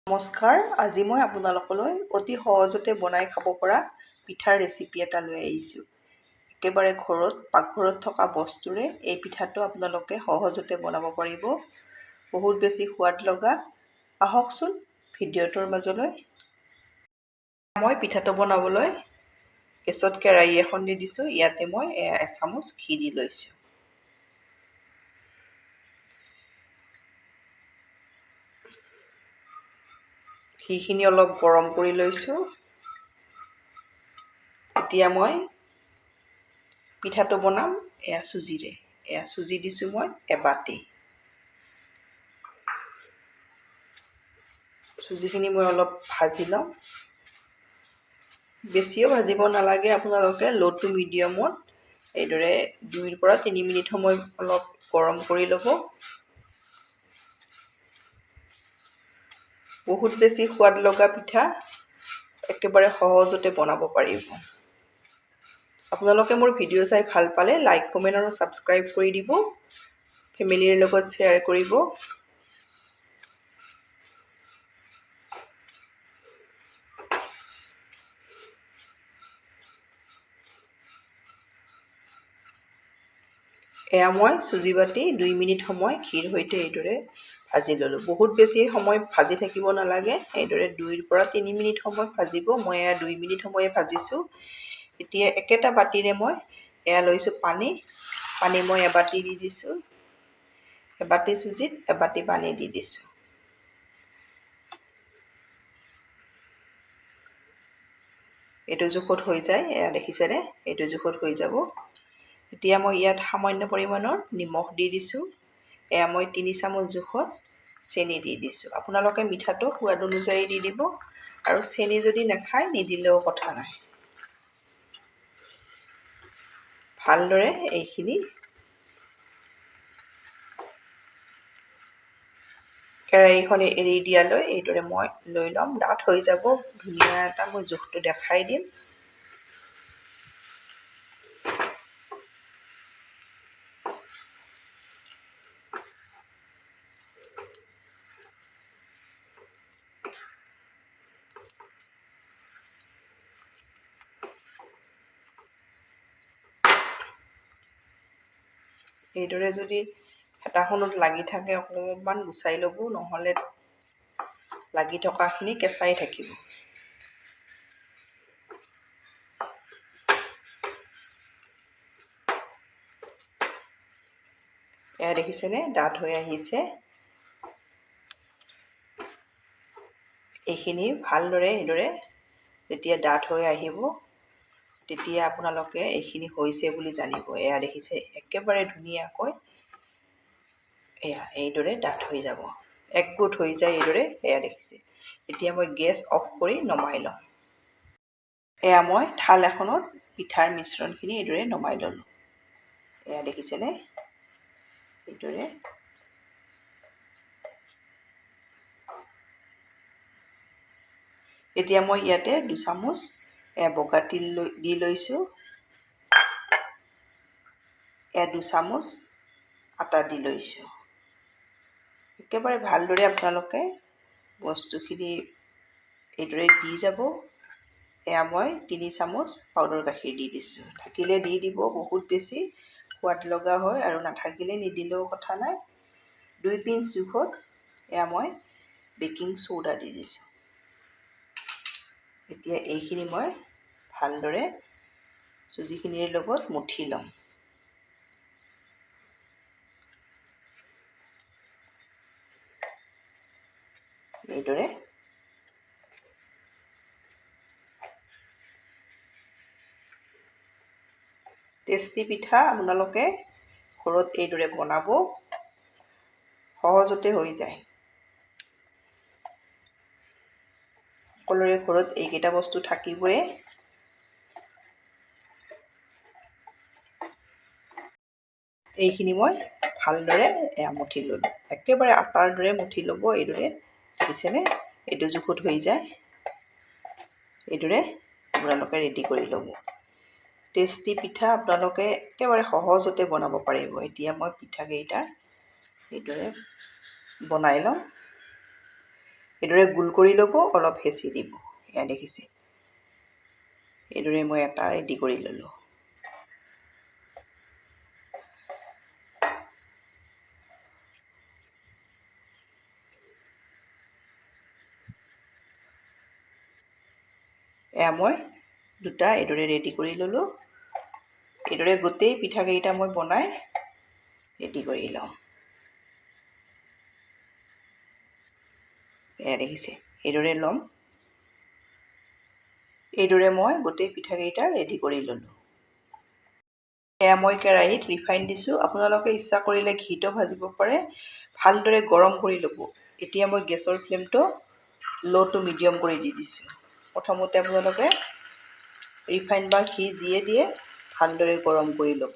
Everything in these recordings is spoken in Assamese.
নমস্কাৰ, আজি মই আপোনালোকলৈ অতি সহজতে বনাই খাব পৰা পিঠাৰ ৰেচিপি এটা লৈ আহিছোঁ। একেবাৰে পাকঘৰত থকা বস্তুৰে এই পিঠাটো আপোনালোকে সহজতে বনাব পাৰিব। বহুত বেছি সোৱাদ লগা। আহকচোন ভিডিঅ'টোৰ মাজলৈ। মই পিঠাটো বনাবলৈ গেছত কেৰাহী এখন দি দিছোঁ। ইয়াতে মই এচামুচ ঘি দি লৈছোঁ। ঘিখিনি অলপ গৰম কৰি লৈছোঁ। এতিয়া মই পিঠাটো বনাম চুজিৰে। চুজি দিছোঁ মই এবাটি। চুজিখিনি মই অলপ ভাজি লওঁ। বেছিও ভাজিব নালাগে, আপোনালোকে ল' টু মিডিয়ামত এইদৰে 2 পৰা 3 মিনিট সময় অলপ গৰম কৰি ল'ব। বহুত বেছি সোৱাদ লগা পিঠা, একেবাৰে সহজতে বনাব পাৰিব। আপোনালোকে মোৰ ভিডিঅ' চাই ভাল পালে লাইক, কমেণ্ট আৰু ছাবস্ক্ৰাইব কৰি দিব। ফেমিলিৰ লগত শ্বেয়াৰ কৰিব। মই চুজি বাটি 2 মিনিট সময় ঘিৰ সৈতে এইদৰে ভাজি ল'লোঁ। বহুত বেছি সময় ভাজি থাকিব নালাগে, এইদৰে 2 পৰা 3 মিনিট সময় ভাজিব। মই 2 মিনিট সময়ে ভাজিছোঁ। এতিয়া একেটা বাটিৰে মই লৈছোঁ পানী মই এবাটি দি দিছোঁ। এবাটি চুজিত এবাটি পানী দি দিছোঁ। এইটো জোখত হৈ যায়, দেখিছেনে? এইটো জোখত হৈ যাব। এতিয়া মই ইয়াত সামান্য পৰিমাণৰ নিমখ দি দিছোঁ। মই 3 চামুচ জোখত চেনি দি দিছোঁ। আপোনালোকে মিঠাটো সোৱাদ অনুযায়ী দি দিব, আৰু চেনি যদি নাখায় নিদিলেও কথা নাই। ভালদৰে এইখিনি কেৰাহীখন এৰি দিয়ালৈ এইদৰে মই লৈ ল'ম। ডাঠ হৈ যাব, ধুনীয়া এটা মই জোখটো দেখাই দিম। এইদৰে যদি হেতাখনত লাগি থাকে অকণমান গুচাই ল'ব, নহ'লে লাগি থকাখিনি কেঁচাই থাকিব। দেখিছেনে? ডাঠ হৈ আহিছে। এইখিনি ভালদৰে এইদৰে যেতিয়া ডাঠ হৈ আহিব, তেতিয়া আপোনালোকে এইখিনি হৈছে বুলি জানিব। দেখিছে একেবাৰে ধুনীয়াকৈ এইদৰে ডাঠ হৈ যাব, একগোট হৈ যায় এইদৰে। দেখিছে। এতিয়া মই গেছ অফ কৰি নমাই লওঁ। মই থাল এখনত পিঠাৰ মিশ্ৰণখিনি এইদৰে নমাই ল'লোঁ। দেখিছেনে? এইদৰে এতিয়া মই ইয়াতে 2 চামুচ বগা তিল দি লৈছোঁ। 2 চামুচ আটা দি লৈছোঁ। একেবাৰে ভালদৰে আপোনালোকে বস্তুখিনি এইদৰে দি যাব। মই 3 চামুচ পাউডাৰ গাখীৰ দি দিছোঁ। থাকিলে দি দিব, বহুত বেছি সোৱাদ লগা হয়, আৰু নাথাকিলে নিদিলেও কথা নাই। 2 পিঞ্চ জোখত মই বেকিং চ'ডা দি দিছোঁ। এতিয়া এইখিনি মই ভালদৰে চুজিখিনিৰ লগত মঠি ল'ম। এইদৰে টেষ্টি পিঠা আপোনালোকে ঘৰত এইদৰে বনাব, সহজতে হৈ যায়। সকলোৰে ঘৰত এইকেইটা বস্তু থাকিবই। এইখিনি মই ভালদৰে মঠি ল'লোঁ। একেবাৰে আটাৰ দৰে মঠি ল'ব এইদৰে। দেখিছেনে? এইটো জোখত হৈ যায়। এইদৰে আপোনালোকে ৰেডি কৰি ল'ব। টেষ্টি পিঠা আপোনালোকে একেবাৰে সহজতে বনাব পাৰিব। এতিয়া মই পিঠাকেইটা এইদৰে বনাই লওঁ। এইদৰে গোল কৰি ল'ব, অলপ হেঁচি দিব। এয়া দেখিছে, এইদৰে মই এটা ৰেডি কৰি ল'লোঁ। এয়া মই দুটা এইদৰে ৰেডি কৰি ল'লোঁ। এইদৰে গোটেই পিঠাকেইটা মই বনাই ৰেডি কৰি লওঁ। এয়া দেখিছে, এইদৰে ল'ম। এইদৰে মই গোটেই পিঠাকেইটা ৰেডি কৰি ল'লোঁ। এয়া মই কেৰাহীত ৰিফাইন দিছোঁ। আপোনালোকে ইচ্ছা কৰিলে ঘিটো ভাজিব পাৰে। ভালদৰে গৰম কৰি ল'ব। এতিয়া মই গেছৰ ফ্লেমটো ল' টু মিডিয়াম কৰি দি দিছোঁ। প্ৰথমতে আপোনালোকে ৰিফাইন বা ঘি যিয়ে দিয়ে ভালদৰে গৰম কৰি ল'ব।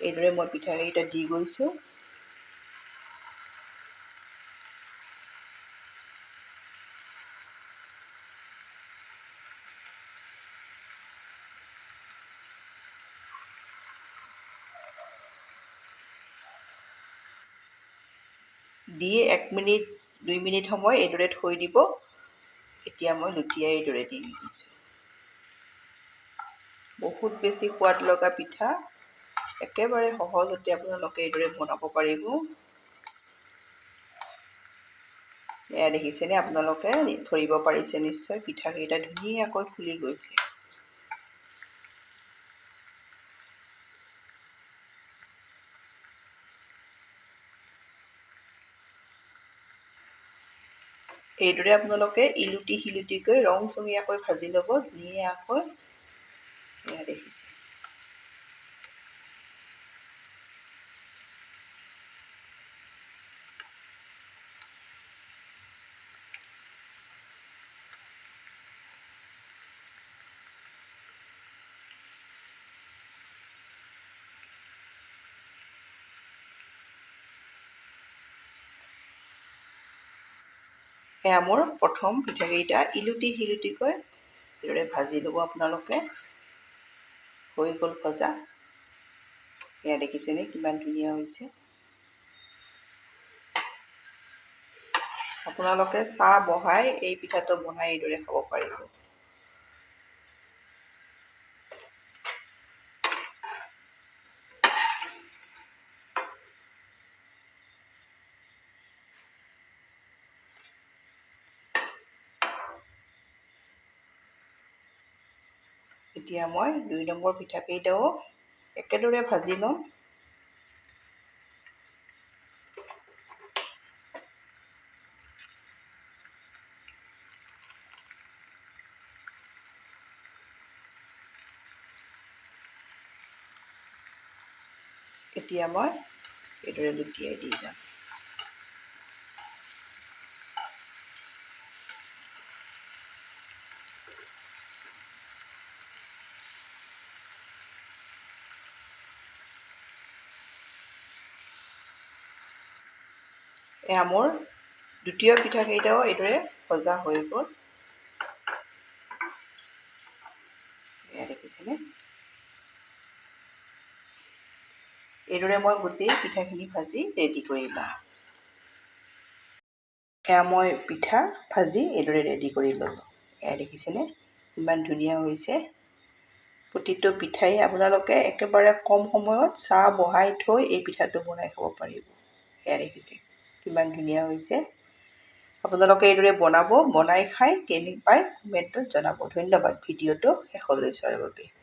এইদৰে মই পিঠাকেইটা দি গৈছোঁ। দি 1 মিনিট 2 মিনিট সময় এইদৰে থৈ দিব। এতিয়া মই লুটিয়াই এইদৰে দি দিছোঁ। বহুত বেছি সোৱাদ লগা পিঠা, একেবাৰে সহজতে আপোনালোকে এইদৰে বনাব পাৰিব। এয়া দেখিছেনে, আপোনালোকে ধৰিব পাৰিছে নিশ্চয়, পিঠাকেইটা ধুনীয়াকৈ ফুলি গৈছে। এইদৰে আপোনালোকে ইলুটি শিলুটিকৈ ৰংচঙীয়াকৈ ভাজি ল'ব ধুনীয়াকৈ। এয়া দেখিছে, এয়া মোৰ প্ৰথম পিঠাকেইটা ইলুটি শিলুটিকৈ এইদৰে ভাজি ল'ব আপোনালোকে। হৈ গ'ল ভজা। এয়া দেখিছেনে কিমান ধুনীয়া হৈছে। আপোনালোকে চাহ বহাই এই পিঠাটো বনাই এইদৰে খাব পাৰিব। এতিয়া মই 2 নম্বৰ পিঠাকেইটাও একেদৰে ভাজি ল'ম। এতিয়া মই এইদৰে লুটিয়াই দি যাম। এয়া মোৰ দ্বিতীয় পিঠাকেইটাও এইদৰে ভজা হৈ গ'ল। এয়া দেখিছেনে, এইদৰে মই গোটেই পিঠাখিনি ভাজি ৰেডি কৰি লওঁ। এয়া মই পিঠা ভাজি এইদৰে ৰেডি কৰি ল'লোঁ। এয়া দেখিছেনে ইমান ধুনীয়া হৈছে। প্ৰতিটো পিঠাই আপোনালোকে একেবাৰে কম সময়ত চাহ বহাই থৈ এই পিঠাটো বনাই খাব পাৰিব। এয়া দেখিছে কিমান ধুনীয়া হৈছে। আপোনালোকে এইদৰে বনাব, বনাই খাই কেনে পায় কমেণ্টত জনাব। ধন্যবাদ ভিডিঅ'টো শেষলৈ চোৱাৰ বাবে।